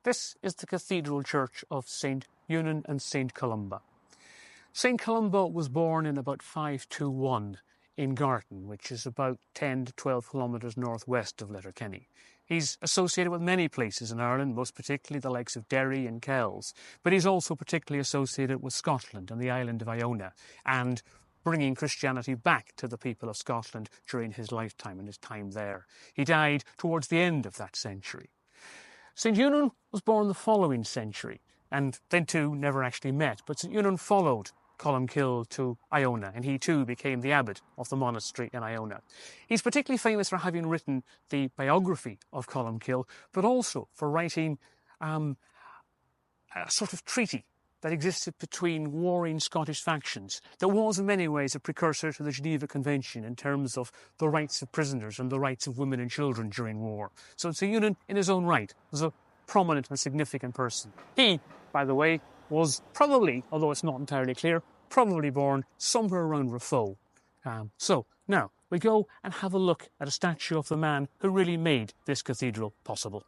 This is the Cathedral Church of St. Eunan and St. Columba. St. Columba was born in about 521 in Gartan, which is about 10 to 12 kilometres northwest of Letterkenny. He's associated with many places in Ireland, most particularly the likes of Derry and Kells, but he's also particularly associated with Scotland and the island of Iona, and bringing Christianity back to the people of Scotland during his lifetime and his time there. He died towards the end of that century. St. Eunan was born the following century, and they two never actually met, but St. Eunan followed Columkill to Iona, and he too became the abbot of the monastery in Iona. He's particularly famous for having written the biography of Columkill, but also for writing a sort of treaty that existed between warring Scottish factions that was in many ways a precursor to the Geneva Convention in terms of the rights of prisoners and the rights of women and children during war. So St. Eunan, in his own right, was a prominent and significant person. He, by the way, was probably, although it's not entirely clear, probably born somewhere around Raphoe. So now we go and have a look at a statue of the man who really made this cathedral possible.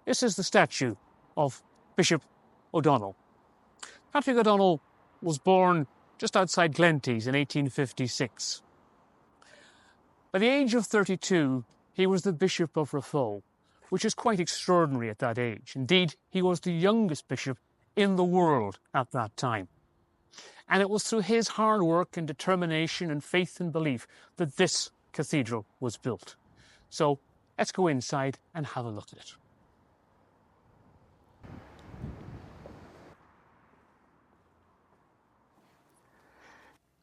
This is the statue of Bishop O'Donnell. Patrick O'Donnell was born just outside Glenties in 1856. By the age of 32, he was the Bishop of Raphoe, which is quite extraordinary at that age. Indeed, he was the youngest bishop in the world at that time. And it was through his hard work and determination and faith and belief that this cathedral was built. So let's go inside and have a look at it.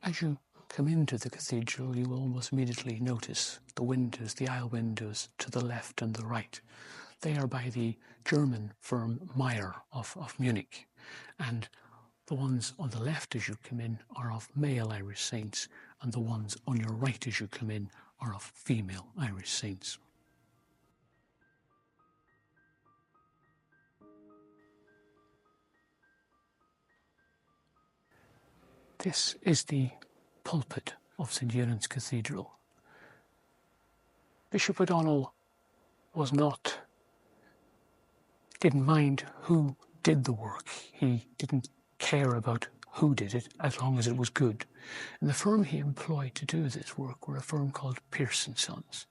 As you come into the cathedral, you will almost immediately notice the windows, the aisle windows to the left and the right. They are by the German firm Meyer of Munich. And the ones on the left as you come in are of male Irish saints, and the ones on your right as you come in are of female Irish saints. This is the pulpit of St. Eunan's Cathedral. Bishop O'Donnell didn't mind who did the work. He didn't care about who did it as long as it was good. And the firm he employed to do this work were a firm called Pearce & Sons.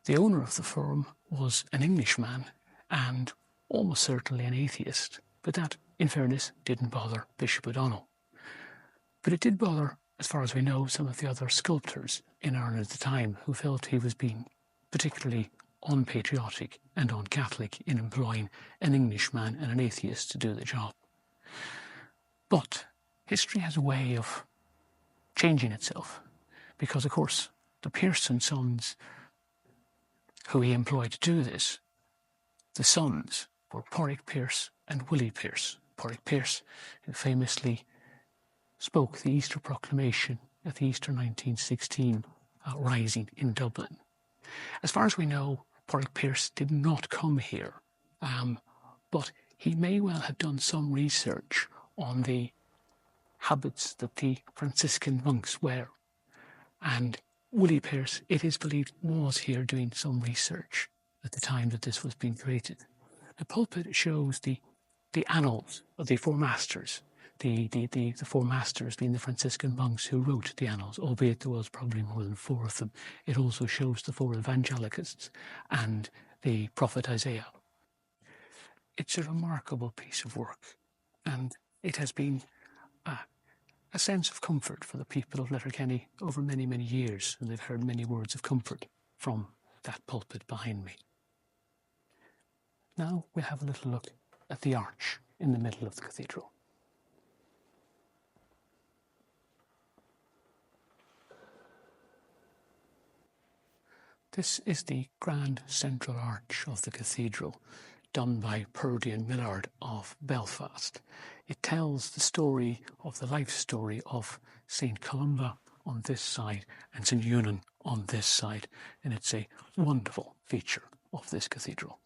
The owner of the firm was an Englishman and almost certainly an atheist, but that, in fairness, didn't bother Bishop O'Donnell. But it did bother, as far as we know, some of the other sculptors in Ireland at the time who felt he was being particularly unpatriotic and un-Catholic in employing an Englishman and an atheist to do the job. But history has a way of changing itself, because, of course, the Pearce & Sons who he employed to do this, the sons were Porrick Pearce and Willie Pearce. Porrick Pearce, who famously spoke the Easter proclamation at the Easter 1916 rising in Dublin. As far as we know, Porrick Pearce did not come here, but he may well have done some research on the habits that the Franciscan monks wear. And Willie Pearce, it is believed, was here doing some research at the time that this was being created. The pulpit shows the annals of the four masters, the four masters being the Franciscan monks who wrote the annals, albeit there was probably more than four of them. It also shows the four evangelists and the prophet Isaiah. It's a remarkable piece of work, and it has been a sense of comfort for the people of Letterkenny over many, many years, and they've heard many words of comfort from that pulpit behind me. Now we'll have a little look at the arch in the middle of the cathedral. This is the grand central arch of the cathedral, done by Purdy and Millard of Belfast. It tells the story of the life story of St. Columba on this side and St. Eunan on this side, and it's a wonderful feature of this cathedral.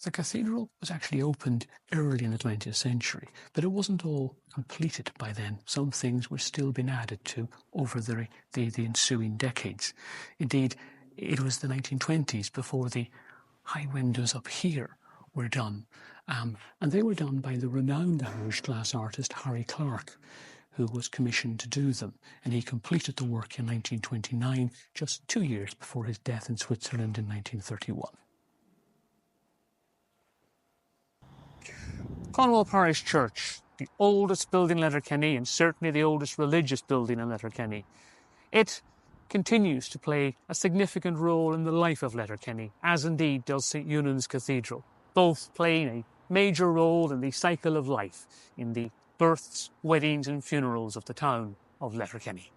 The cathedral was actually opened early in the 20th century, but it wasn't all completed by then. Some things were still being added to over the ensuing decades. Indeed, it was the 1920s before the high windows up here were done. And they were done by the renowned Irish glass artist Harry Clarke, who was commissioned to do them. And he completed the work in 1929, just 2 years before his death in Switzerland in 1931. Cornwall Parish Church, the oldest building in Letterkenny and certainly the oldest religious building in Letterkenny. It continues to play a significant role in the life of Letterkenny, as indeed does St Eunan's Cathedral, both playing a major role in the cycle of life, in the births, weddings and funerals of the town of Letterkenny.